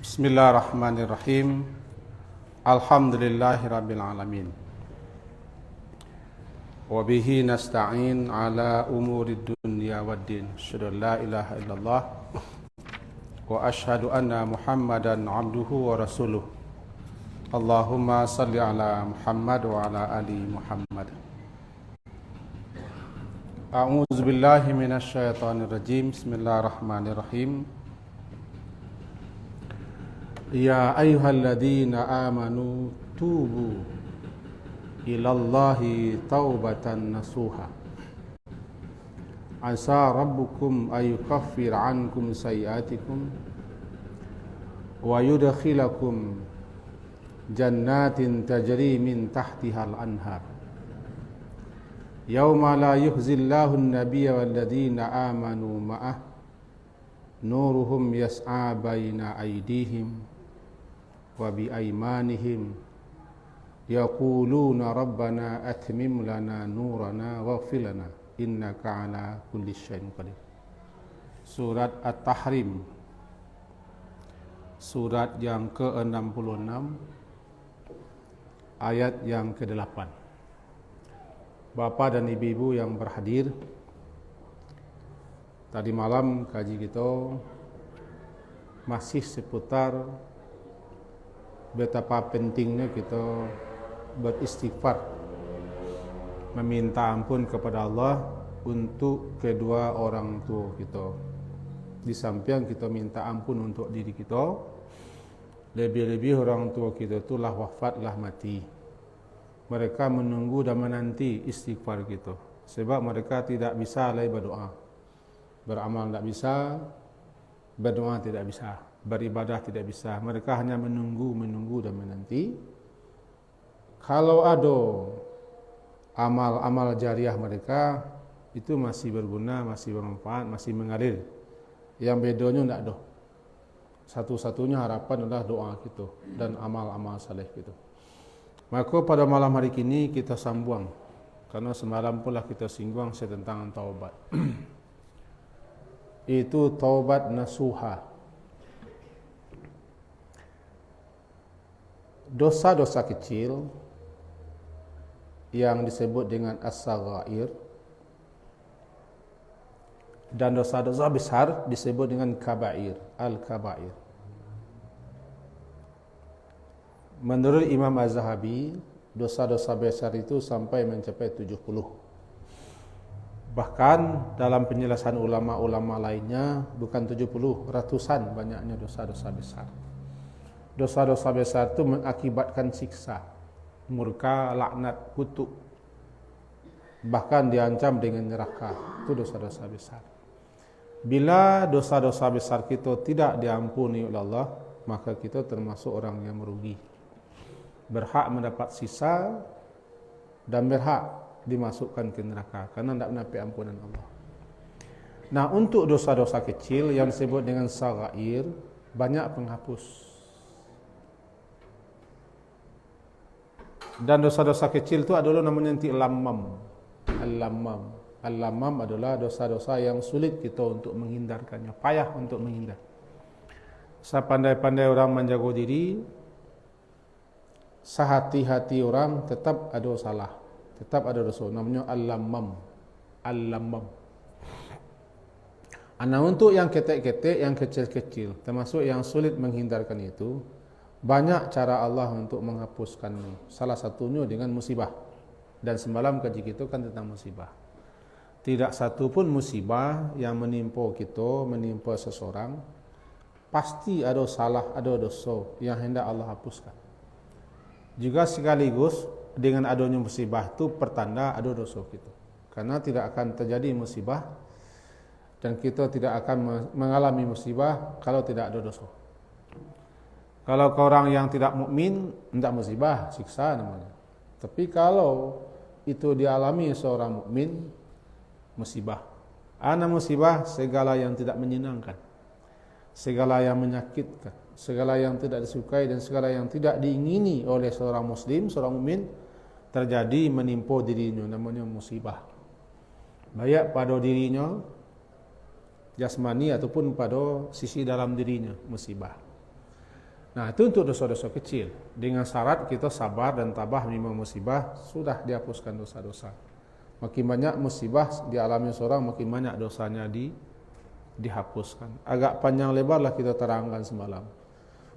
Bismillahirrahmanirrahim. Alhamdulillahirabbil alamin. Wa bihi nasta'in ala umurid dunya waddin. Asyhadu an la ilaha illallah wa asyhadu anna Muhammadan abduhu wa rasuluh. Allahumma salli ala Muhammad wa ala ali Muhammad. A'udzu billahi minasy syaithanir rajim. Bismillahirrahmanirrahim. Ya ayyuhalladzina amanu tubu ilallahi taubatan nasuha. Asa rabbukum ayyukaffir ankum sayiatikum wa yudkhilakum jannatin tajri min tahtihal anhar. Yauma la yukhzillahu an-nabiyya walladzina amanu ma'ah nuruhum yas'a baina aydihim wa bi aymanihim yaquluna rabbana atmim lana nurana waghfir lana innaka ala kulli syai'in qadir. Surat At-Tahrim, surat yang ke-66, ayat yang ke-8. Bapa dan ibu-ibu yang berhadir, tadi malam kaji kita masih seputar betapa pentingnya kita beristighfar, meminta ampun kepada Allah untuk kedua orang tua kita. Di samping kita minta ampun untuk diri kita, lebih-lebih orang tua kita itu lah wafat, lah mati. Mereka menunggu dan menanti istighfar kita, sebab mereka tidak bisa lagi berdoa. Beramal tidak bisa, berdoa tidak bisa, beribadah tidak bisa. Mereka hanya menunggu dan menanti. Kalau ada amal-amal jariah mereka, itu masih berguna, masih bermanfaat, masih mengalir. Yang bedanya tidak ada. Satu-satunya harapan adalah doa kita dan amal-amal saleh kita. Maka pada malam hari ini kita sambung, karena semalam pula kita singgung tentang taubat. Itu taubat nasuha. Dosa-dosa kecil yang disebut dengan as-saghair dan dosa-dosa besar disebut dengan kabair, al-kabair. Menurut Imam Az-Zahabi, dosa-dosa besar itu sampai mencapai 70. Bahkan dalam penjelasan ulama-ulama lainnya, bukan 70, ratusan banyaknya dosa-dosa besar. Dosa-dosa besar itu mengakibatkan siksa, murka, laknat, kutuk, bahkan diancam dengan neraka. Itu dosa-dosa besar. Bila dosa-dosa besar kita tidak diampuni oleh Allah, maka kita termasuk orang yang merugi, berhak mendapat sisa dan berhak dimasukkan ke neraka karena tidak mendapat ampunan Allah. Nah, untuk dosa-dosa kecil yang disebut dengan saghair, banyak penghapus. Dan dosa-dosa kecil itu adalah namanya nanti lamam. Al-lamam. Al-lamam adalah dosa-dosa yang sulit kita untuk menghindarkannya, payah untuk menghindar. Sepandai-pandai orang menjaga diri, sehati-hati orang tetap ada salah, tetap ada dosa. Namanya al-lamam. Al-lamam. Nah, untuk yang ketek-ketek, yang kecil-kecil, termasuk yang sulit menghindarkan itu, banyak cara Allah untuk menghapuskannya. Salah satunya dengan musibah. Dan semalam kaji kita kan tentang musibah. Tidak satu pun musibah yang menimpa kita, menimpa seseorang, pasti ada salah, ada dosa yang hendak Allah hapuskan. Juga sekaligus dengan adanya musibah itu pertanda ada dosa kita. Karena tidak akan terjadi musibah dan kita tidak akan mengalami musibah kalau tidak ada dosa. Kalau orang yang tidak mukmin, tidak musibah, siksa namanya. Tapi kalau itu dialami seorang mukmin, musibah. Ana musibah segala yang tidak menyenangkan, segala yang menyakitkan, segala yang tidak disukai dan segala yang tidak diingini oleh seorang muslim, seorang mukmin, terjadi menimpa dirinya, namanya musibah. Baik pada dirinya jasmani ataupun pada sisi dalam dirinya musibah. Nah, itu untuk dosa-dosa kecil. Dengan syarat kita sabar dan tabah menerima musibah, sudah dihapuskan dosa-dosa. Makin banyak musibah dialami seorang, makin banyak dosanya dihapuskan. Agak panjang lebarlah kita terangkan semalam.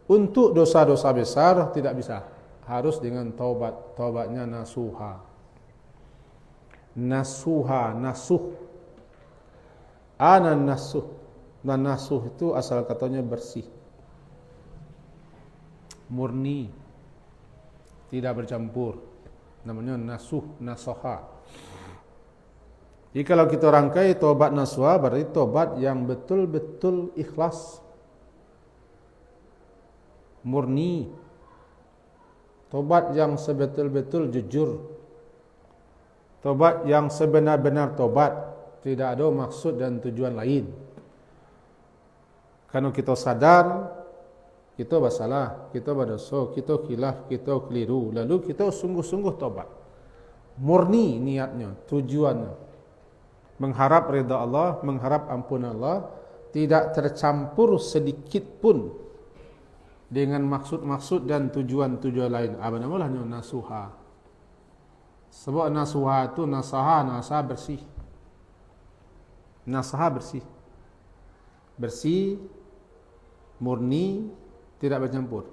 Untuk dosa-dosa besar tidak bisa. Harus dengan taubat. Taubatnya nasuha. Nasuha, nasuh. Ana nasuh. Dan nasuh itu asal katanya bersih. Murni. Tidak bercampur. Namanya nasuh, nasoha. Jadi kalau kita rangkai taubat nasuha, berarti taubat yang betul-betul ikhlas. Murni. Taubat yang sebetul-betul jujur. Taubat yang sebenar-benar taubat. Tidak ada maksud dan tujuan lain. Karena kita sadar, kita bersalah, kita berdosa, kita khilaf, kita keliru. Lalu kita sungguh-sungguh taubat. Murni niatnya, tujuannya. Mengharap redha Allah, mengharap ampun Allah. Tidak tercampur sedikit pun dengan maksud-maksud dan tujuan-tujuan lain. Apa namanya? Nasuha. Sebab nasuha itu nasaha bersih. Nasaha bersih. Bersih, murni, tidak bercampur.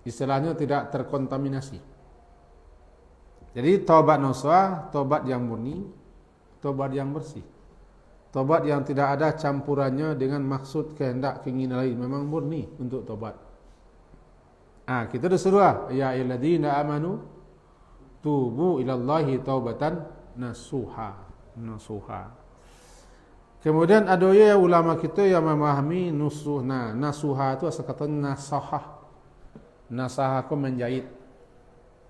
Istilahnya tidak terkontaminasi. Jadi taubat nasuha, taubat yang murni, taubat yang bersih. Taubat yang tidak ada campurannya dengan maksud kehendak keinginan lain. Memang murni untuk taubat. Kita disuruh, ya ayyuhalladzina amanu tubu ilallahi taubatan nasuha. Nasuha. Kemudian ada ulama kita yang memahami nusuhna. Nasuha itu asal kata nasahah. Nasahah itu menjahit.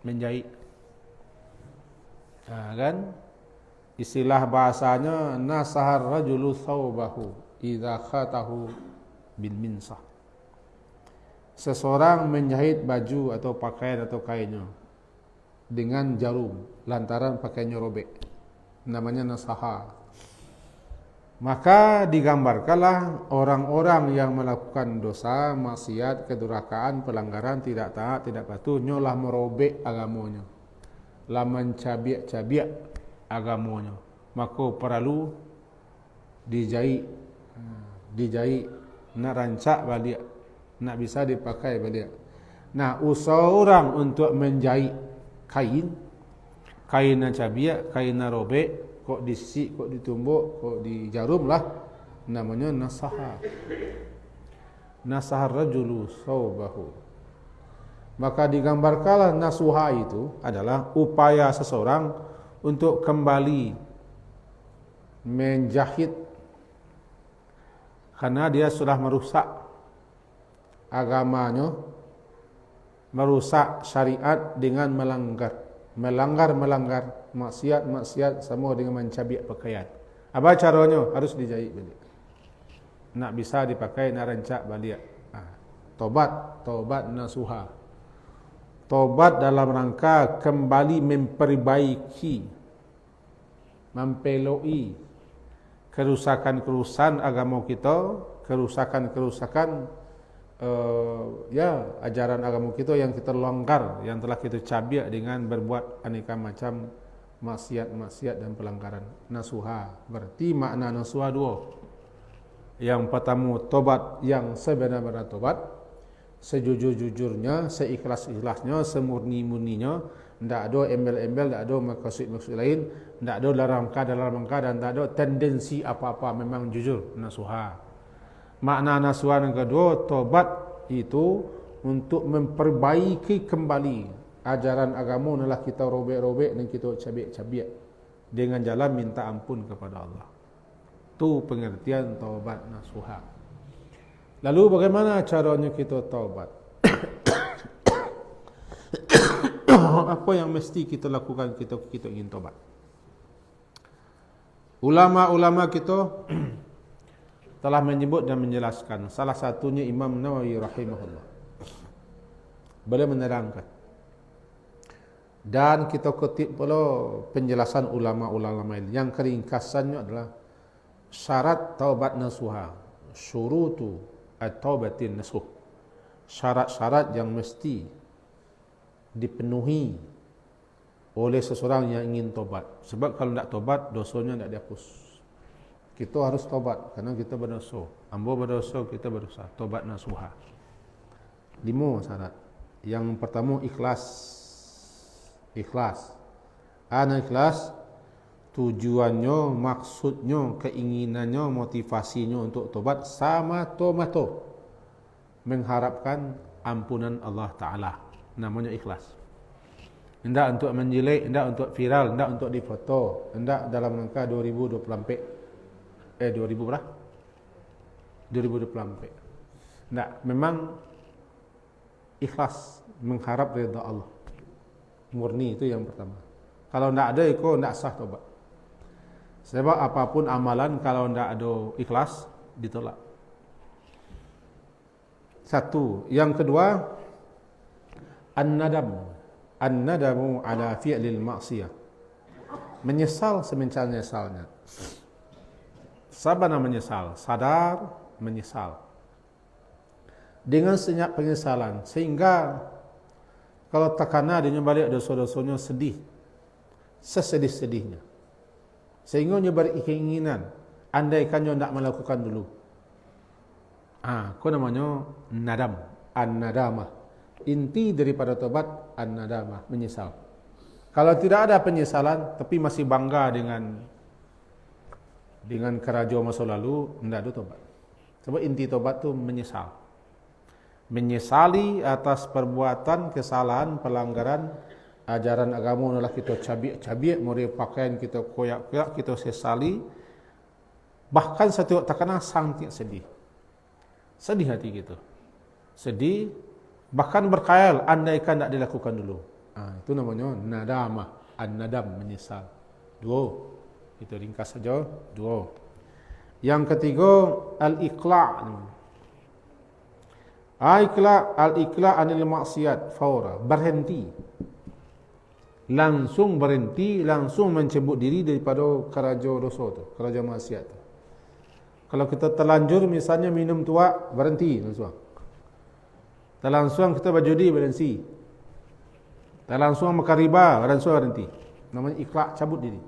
Menjahit. Kan? Istilah bahasanya nasahar rajulu thawbahu idza khatahu bil minsah. Seseorang menjahit baju atau pakaian atau kainnya dengan jarum lantaran pakaiannya robek. Namanya nasaha. Maka digambarkanlah orang-orang yang melakukan dosa, maksiat, kedurhakaan, pelanggaran, tidak taat, tidak patuh, nyolah merobek agamanya, lah mencabiak-cabiak agamanya. Maka perlu dijahit, nak rancak balik, nak bisa dipakai balik. Nah, usaha orang untuk menjahit kain cabiak, kain robek, kok disisik, kok ditumbuk, kok dijarum lah, namanya nasaha. Nasahar rajulu thawbahu. Maka digambarkanlah nasuha itu adalah upaya seseorang untuk kembali menjahit karena dia sudah merusak agamanya, merusak syariat dengan melanggar maksiat sama dengan mencabiak pakaian. Apa caranya? Harus dijahit balik. Nak bisa dipakai, nak rancak balik. Taubat nasuha. Taubat dalam rangka kembali memperbaiki, mempeloi kerusakan-kerusakan agama kita, kerusakan-kerusakan ajaran agama kita yang kita longgar, yang telah kita cabiak dengan berbuat aneka macam maksiat dan pelanggaran. Nasuha, berarti makna nasuha dua. Yang pertama, tobat yang sebenar-benar tobat, sejujur-jujurnya, seikhlas-ikhlasnya, semurni-murninya, tidak ada embel-embel, tidak ada maksud-maksud lain, tidak ada dalam rangka dan tidak ada tendensi apa-apa, memang jujur. Nasuha. Makna nasuha yang kedua, tobat itu untuk memperbaiki kembali ajaran agama, adalah kita robek-robek dan kita cabiak-cabiak dengan jalan minta ampun kepada Allah. Itu pengertian taubat nasuha. Lalu bagaimana caranya kita taubat? Apa yang mesti kita lakukan kita ingin taubat? Ulama-ulama kita telah menyebut dan menjelaskan. Salah satunya Imam Nawawi rahimahullah. Beliau menerangkan. Dan kita kutip pula penjelasan ulama-ulama lain. Yang keringkasannya adalah syarat taubat nasuha. Syurutu at-taubatin nasuh. syarat-syarat yang mesti dipenuhi oleh seseorang yang ingin tobat. Sebab kalau tidak tobat, dosanya tidak dihapus. Kita harus tobat karena kita berdosa. Ambo berdosa, kita berdosa. Tobat nasuha. 5 syarat. Yang pertama ikhlas. Ikhlas. Ikhlas tujuannya, maksudnya, keinginannya, motivasinya untuk tobat sama tomato mengharapkan ampunan Allah Ta'ala. Namanya ikhlas. Tidak untuk menjelek, tidak untuk viral, tidak untuk difoto, tidak dalam rangka 2024. 2000 berapa? 2024. Tidak, memang ikhlas mengharap redha Allah. Murni itu yang pertama. Kalau tidak ada itu tidak sah tobat. Sebab apapun amalan kalau tidak ada ikhlas ditolak. Satu. Yang kedua, an-nadam. An-nadamu ala fi'lil ma'siyah. Menyesal semenyesal-nyesalnya. Sabana menyesal, sadar menyesal. Dengan senyap penyesalan sehingga kalau takana dia balik dosa-dosanya sedih. Sesedih-sedihnya. Sehingga dia berkeinginan andaikan dia tidak melakukan dulu. Itu namanya nadam, an-nadamah. Inti daripada tobat an-nadamah, menyesal. Kalau tidak ada penyesalan tapi masih bangga dengan kerajo masa lalu, tidak ada tobat. Sebab inti tobat tu menyesal. Menyesali atas perbuatan, kesalahan, pelanggaran ajaran agama. Adalah kita cabik-cabik, mari pakaian kita koyak-koyak, kita sesali. Bahkan satu takana sangat sedih. Sedih hati kita. Sedih, bahkan berkhayal andaikan tidak dilakukan dulu. Itu namanya nadamah, an-nadam, menyesal. 2. Itu ringkas saja, 2. Yang ketiga, al-iqla'. Al-iqla' anil maksiat faura, berhenti. Langsung berhenti, langsung mencabut diri daripada kerajo dosa tu, kerajo maksiat tu. Kalau kita terlanjur misalnya minum tuak, berhenti langsung. Terlangsung kita berjudi, berhenti. Terlangsung makan riba, langsung berhenti. Namanya ikhlas, cabut diri.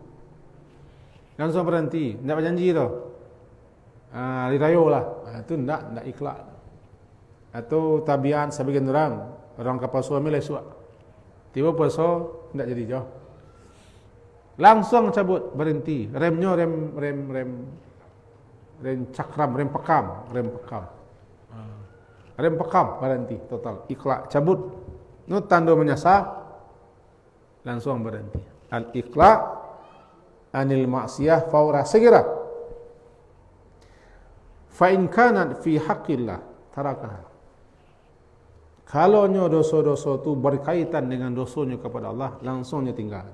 Langsung berhenti, tidak berjanji tu. Hari raya lah. Itu tidak ikhlas. Atau tabiat sebagian orang kapal suami lesuk. Tiba puasa, tidak jadi jauh. Langsung cabut, berhenti. Remnya rem cakram, rem pekam. Rem pekam, berhenti total. Ikhlas, cabut. Itu tanda menyesal, langsung berhenti. Al-ikhla' anil maksiyah faura, segera. Fa in kanat fi haqqillah tarakah. Kalau dosa-dosa itu berkaitan dengan dosanya kepada Allah, langsungnya tinggal.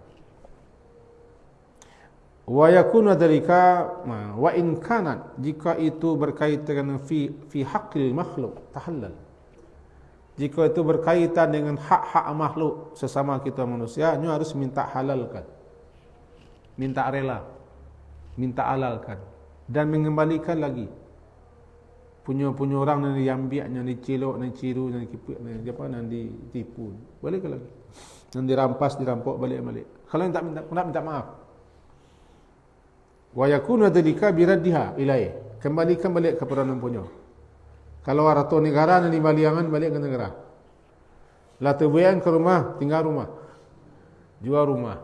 Wa yakunu dzalika wa in kanat, jika itu berkaitan dengan fi haqqil makhluk tahallal. Jika itu berkaitan dengan hak-hak makhluk sesama kita manusia, ini harus minta halalkan. Minta rela. Minta halalkan dan mengembalikan lagi. Punya orang yang diambil, yang dicilok, yang ciru, yang ditipu. Balik lagi. Yang dirampas, dirampok, balik. Kalau yang tak minta maaf. Wa yakunu dzalika biraddiha ilai. Kembalikan balik kepada yang punya. Kalau harta negara yang dibaliangan, balik ke negara. Lah terbayang ke rumah, tinggal rumah. Jual rumah.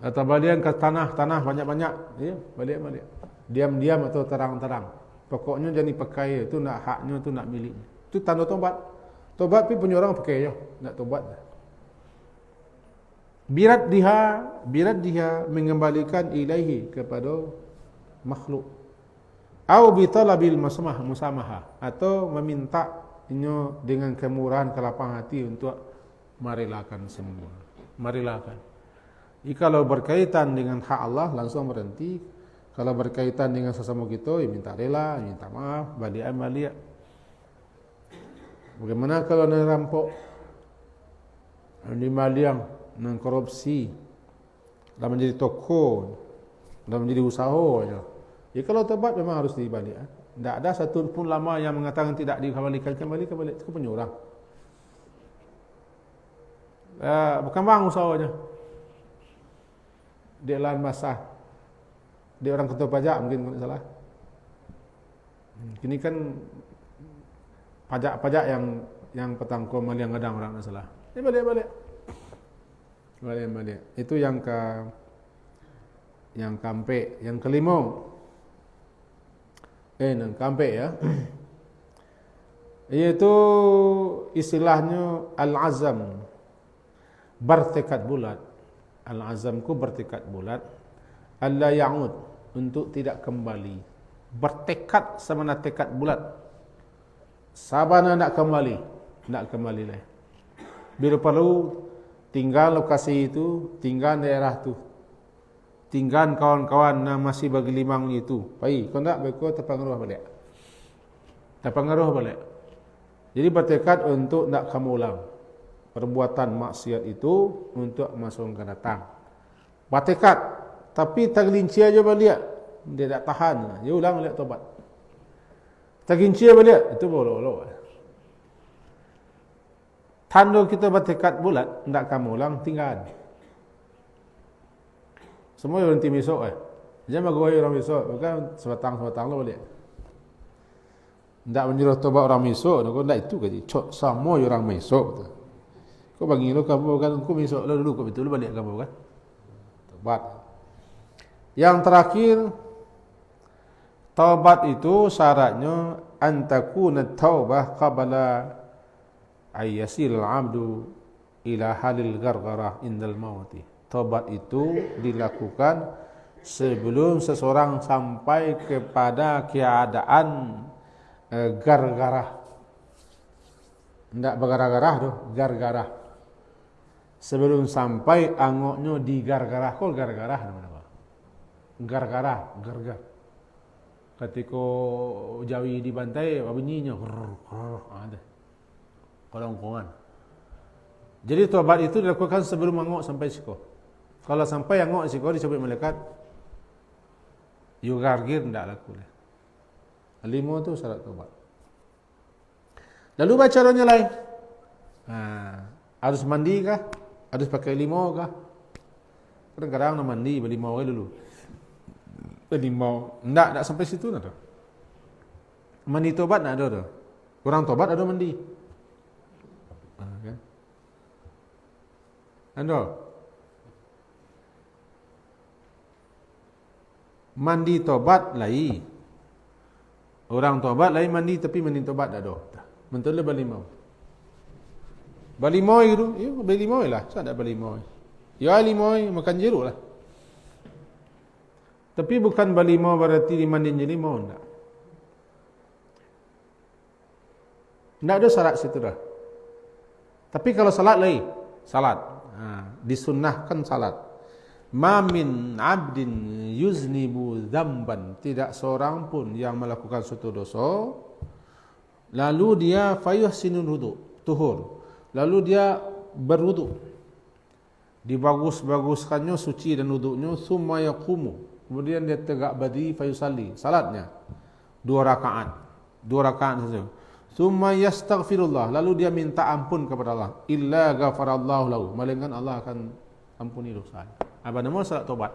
Atau balian ke tanah banyak-banyak, ya, balik. Diam-diam atau terang-terang. Pokoknya jadi pakai itu nak haknya, itu nak miliknya. Itu tanda tobat. Tobat pi punya orang pakai ya, nak tobat. Birat dia mengembalikan ilaihi kepada makhluk. Au bi talabil musamaha, atau meminta dengan kemurahan kelapang hati untuk merelakan semua. Merelakan. Jikalau berkaitan dengan hak Allah, langsung berhenti. Kalau berkaitan dengan sesama kita, ya minta rela, minta maaf, balik. Bagaimana kalau nak rampok, maliang, nak korupsi, dah menjadi toko, dah menjadi usaha aja. Ya kalau tobat memang harus dibalik. Tidak ada satu pun lama yang mengatakan tidak dikembalikan kembali itu punya orang. Bukan bang usahanya. Dia lain masa. Dia orang ketua pajak mungkin kalau salah. Kini kan pajak-pajak yang petangko maliang gadang orang tak salah. Ini balik. Itu yang kampe, yang kelima. Yang kampe ya. Iaitu istilahnya al-azam. Bertekad bulat. Al-azamku bertekad bulat. Alla ya'ud, untuk tidak kembali. Bertekad sama tekad bulat. Sabana nak kembali lah. Bila perlu tinggal lokasi itu, tinggal daerah tu. Tinggal kawan-kawan yang masih bagi limang itu. Pai, kau nak beko terpengaruh balik. Jadi bertekad untuk nak kamu ulang perbuatan maksiat itu untuk masa akan datang. Bertekad, tapi tergelincir aja balik. Dia tak tahan. Dia ulang balik tobat. Tergelincir balik, itu boleh. Tanda kita bertekad bulat, nak kamu ulang, tinggal. Semua berhenti besok Jangan bergaya orang besok. Bukan sebatang lo balik. Tak menyuruh tobat orang besok. Kau tak itu kaji. Cok sama orang besok. Kau bagi lo kamu kan. Kau besok lo dulu. Kau betul balik kamu kan. Tobat. Yang terakhir. Taubat itu syaratnya. Antakuna taubah qabala ayyasil abdu ila halil gargarah indal mawati. Taubat itu dilakukan sebelum seseorang sampai kepada keadaan gargarah. Tidak bergarah-garah tu, gargarah. Sebelum sampai angoknya di gargarah. Kau gargarah nama-nama. Gargarah, gargar. Ketika Jawi dibantai, bunyinya ada. Kolong-kolongan. Jadi taubat itu dilakukan sebelum angok sampai siko. Kalau sampai angok siko disebut malaikat, you gargir tidak laku. 5 tu syarat taubat. Lalu baca caranya lain. Harus mandi kah? Harus pakai limau kah? Kadang-kadang nak mandi berlimau dulu. Berlimau. Tak sampai situ nak. Mandi taubat nak ada. Orang taubat ada mandi. Kan? Ada. Mandi tobat lain. Orang tobat lain mandi, tapi mandi tobat tak ada. Betul lah balimau. Balimau itu, ya balimau lah. Saya tak balimau. Ya limau makan jeruk lah. Tapi bukan balimau berarti dimandi limau tak. Tak ada syarat situ dah. Tapi kalau salat lain, salat. Disunnahkan salat. Ma min abdin yuznibu dzamban, tidak seorang pun yang melakukan suatu dosa lalu dia fayuhsinul wudu, tuhur, lalu dia berwudu, dibagus-baguskannya suci dan wudunya, summa yaqumu, kemudian dia tegak berdiri fayusalli, salatnya 2 rakaat saja, summa yastaghfirullah, lalu dia minta ampun kepada Allah, illa ghafarallahu lahu, melainkan Allah akan ampuni dosa. Apa nama salat taubat?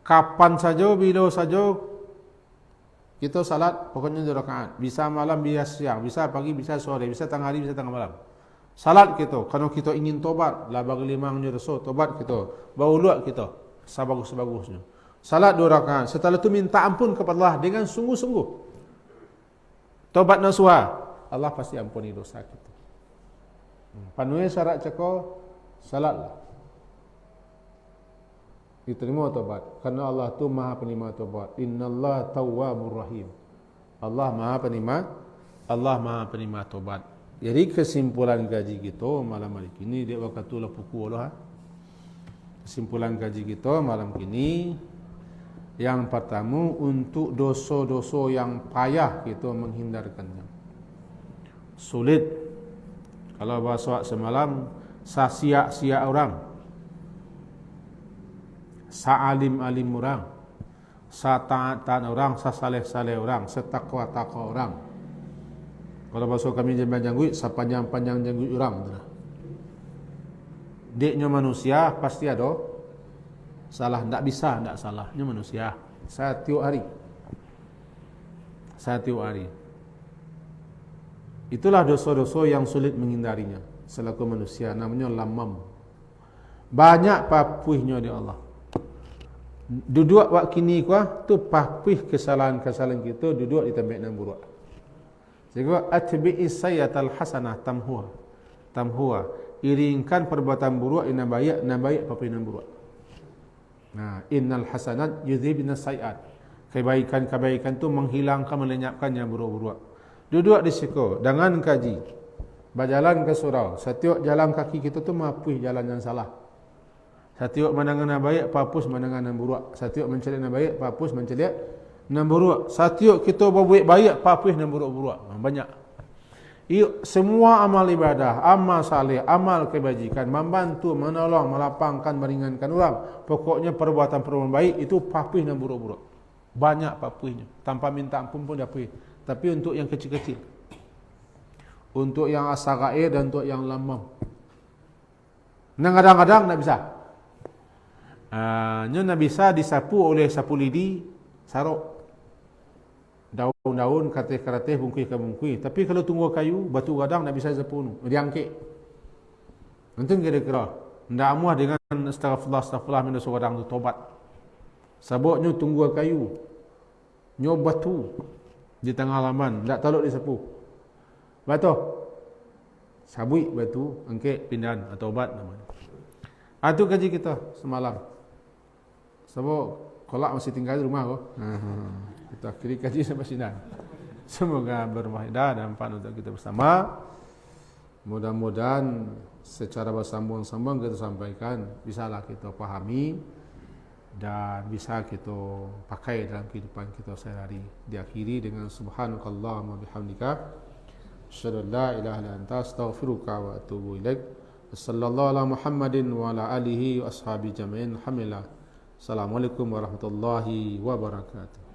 Kapan saja, bila saja kita salat, pokoknya 2 rakaat. Bisa malam, bisa siang, bisa pagi, bisa sore, bisa tengah hari, bisa tengah malam. Salat kita, kalau kita ingin taubat, lah bagi 5 dosa, taubat kita, bauluat kita, sebagus-bagusnya. Salat 2 rakaat. Setelah itu minta ampun kepada Allah dengan sungguh-sungguh. Taubat nasuha, Allah pasti ampuni dosa kita. Panuhi syarat cakap, salatlah. Diterima taubat. Karena Allah tu maha penerima taubat. Innallaha tawwabur rahim. Allah maha penerima taubat. Jadi kesimpulan kaji kita malam hari ini, dia waktu lah pukul Allah. Kesimpulan kaji kita malam ini, yang pertama, untuk dosa-dosa yang payah kita menghindarkannya. Sulit. Kalau bahasa semalam, sia-sia orang. Sa'alim-alim orang. sataat orang, sasaleh-saleh orang, setakwa-takwa orang. Kalau bahasa kami jemban janggut, sepanjang-panjang janggut orang. Deknya manusia pasti ada salah, tak bisa tak salahnya manusia. Setiap hari. Itulah dosa-dosa yang sulit menghindarinya selaku manusia, namanya lamam. Banyak papuihnya di Allah. Duduk wak kini kuah tu papuih kesalahan-kesalahan kita duduk di tempat yang buruk. Jadi atbi'is sayyatal hasanah tamhuha. Iringkan perbuatan buruk ina baik papuih yang buruk. Nah, innal hasanat yudhibna sayiat. Kebaikan-kebaikan tu menghilangkan, melenyapkan yang buruk-buruk. Duduk di situ dengan kaji, berjalan ke surau. Setiap jalan kaki kita tu mapuih jalan yang salah. Setiap mandangan yang baik, papus mandangan yang buruk. Setiap mencari yang baik, papus mencari yang buruk. Setiap kita berbuat baik, papus yang buruk-buruk. Banyak. Semua amal ibadah, amal saleh, amal kebajikan, membantu, menolong, melapangkan, meringankan orang. Pokoknya perbuatan-perbuatan baik itu papus yang buruk-buruk. Banyak papuihnya. Tanpa minta ampun pun papuih. Tapi untuk yang kecil-kecil. Untuk yang asagair dan untuk yang lamam. Nah, kadang-kadang tak bisa. Nak bisa disapu oleh sapu lidi, sarok. Daun-daun, karatih-karatih, bungkui-bungkui. Tapi kalau tunggu kayu, batu gadang tak bisa sapu. Diangkit. Nanti kira-kira. Tak amuah dengan astagfirullah, minus gadang tu tobat. Sabuknya tunggu kayu. Nyob batu. Di tengah halaman, tak taluk disapu. Batu. Sabui batu, angkit, pindahan atau obat namanya. Itu kaji kita semalam. Sebab kolak masih tinggal di rumah kok. Kita akhiri kaji sampai sini. Semoga berfaedah dan manfaat untuk kita bersama. Mudah-mudahan secara bersambung-sambung kita sampaikan, bisalah kita pahami dan bisa kita pakai dalam kehidupan kita sehari-hari. Diakhiri dengan subhanakallahumma bihamdika asyhadu an la ilaha illa anta astaghfiruka wa atubu ilaik. Sallallahu ala Muhammadin wa ala alihi wa ashabi jami'in. Alhamdulillah. Assalamualaikum warahmatullahi wabarakatuh.